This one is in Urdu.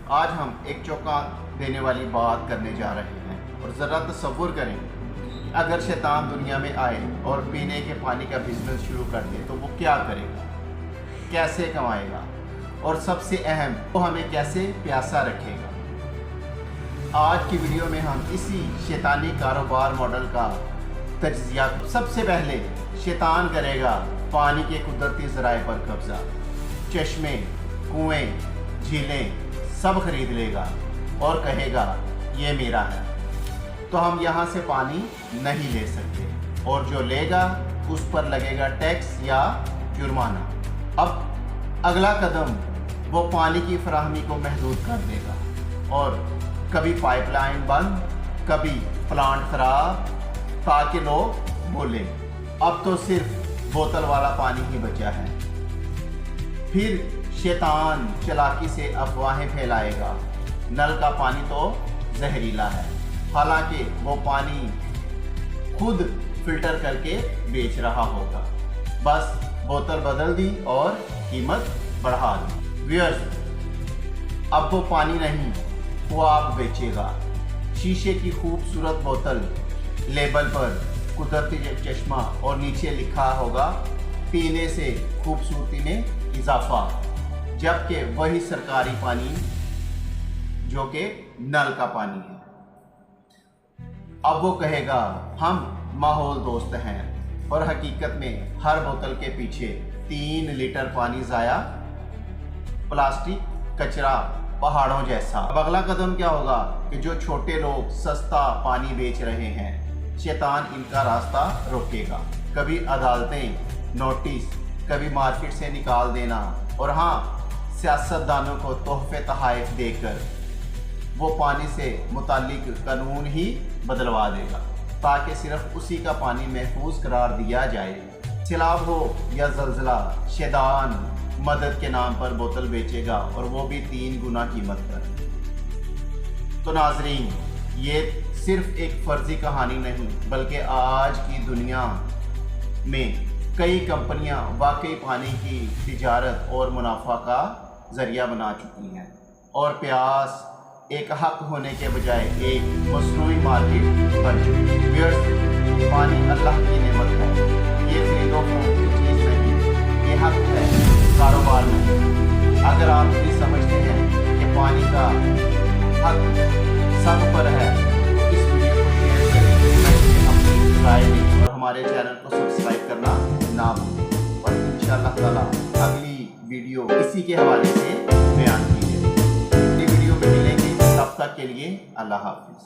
آج ہم ایک چونکا دینے والی بات کرنے جا رہے ہیں، اور ذرا تصور کریں کہ اگر شیطان دنیا میں آئے اور پینے کے پانی کا بزنس شروع کر دے تو وہ کیا کرے گا، کیسے کمائے گا، اور سب سے اہم وہ ہمیں کیسے پیاسا رکھے گا۔ آج کی ویڈیو میں ہم اسی شیطانی کاروبار ماڈل کا تجزیہ۔ سب سے پہلے شیطان کرے گا پانی کے قدرتی ذرائع پر قبضہ، چشمے، کنویں، جھیلیں سب خرید لے گا اور کہے گا یہ میرا ہے، تو ہم یہاں سے پانی نہیں لے سکتے، اور جو لے گا اس پر لگے گا ٹیکس یا جرمانہ۔ اب اگلا قدم وہ پانی کی فراہمی کو محدود کر دے گا، اور کبھی پائپ لائن بند، کبھی پلانٹ خراب، تاکہ لوگ بولیں اب تو صرف بوتل والا پانی ہی بچا ہے۔ پھر شیطان چالاکی سے افواہیں پھیلائے گا، نل کا پانی تو زہریلا ہے، حالانکہ وہ پانی خود فلٹر کر کے بیچ رہا ہوگا، بس بوتل بدل دی اور قیمت بڑھا دی۔ ویئرز، اب وہ پانی نہیں، خواب بیچے گا۔ شیشے کی خوبصورت بوتل، لیبل پر قدرتی چشمہ، اور نیچے لکھا ہوگا پینے سے خوبصورتی میں اضافہ، جبکہ وہی سرکاری پانی جو کہ نل کا پانی ہے۔ اب وہ کہے گا ہم ماحول دوست ہیں، اور حقیقت میں ہر بوتل کے پیچھے 3 لیٹر پانی ضائع، پلاسٹک کچرا پہاڑوں جیسا۔ اب اگلا قدم کیا ہوگا کہ جو چھوٹے لوگ سستا پانی بیچ رہے ہیں، شیطان ان کا راستہ روکے گا، کبھی عدالتیں، نوٹس، کبھی مارکیٹ سے نکال دینا، اور ہاں، سیاستدانوں کو تحفے تحائف دے کر وہ پانی سے متعلق قانون ہی بدلوا دے گا، تاکہ صرف اسی کا پانی محفوظ قرار دیا جائے۔ سیلاب ہو یا زلزلہ، شیطان مدد کے نام پر بوتل بیچے گا، اور وہ بھی 3 گنا قیمت پر۔ تو ناظرین، یہ صرف ایک فرضی کہانی نہیں، بلکہ آج کی دنیا میں کئی کمپنیاں واقعی پانی کی تجارت اور منافع کا ذریعہ بنا چکی ہیں، اور پیاس ایک حق ہونے کے بجائے ایک مصنوعی مارکیٹ بن چکی ہے۔ ویئرز، پانی اللہ کی نعمت ہے، یہ خرید و فروخت کی چیز نہیں، یہ حق ہے، کاروبار نہیں۔ اگر آپ بھی سمجھتے ہیں کہ پانی کا حق سب پر ہے، تو اس ویڈیو کو شیئر کریں، اپنی رائے دیں، اور ہمارے چینل کو سبسکرائب کرنا نہ بھولیں، اور انشاءاللہ تعالی اگلی ویڈیو اسی کے حوالے سے بیان کی جائے۔ اگلی ویڈیو میں ملیں گے، تب تک کے لیے اللہ حافظ۔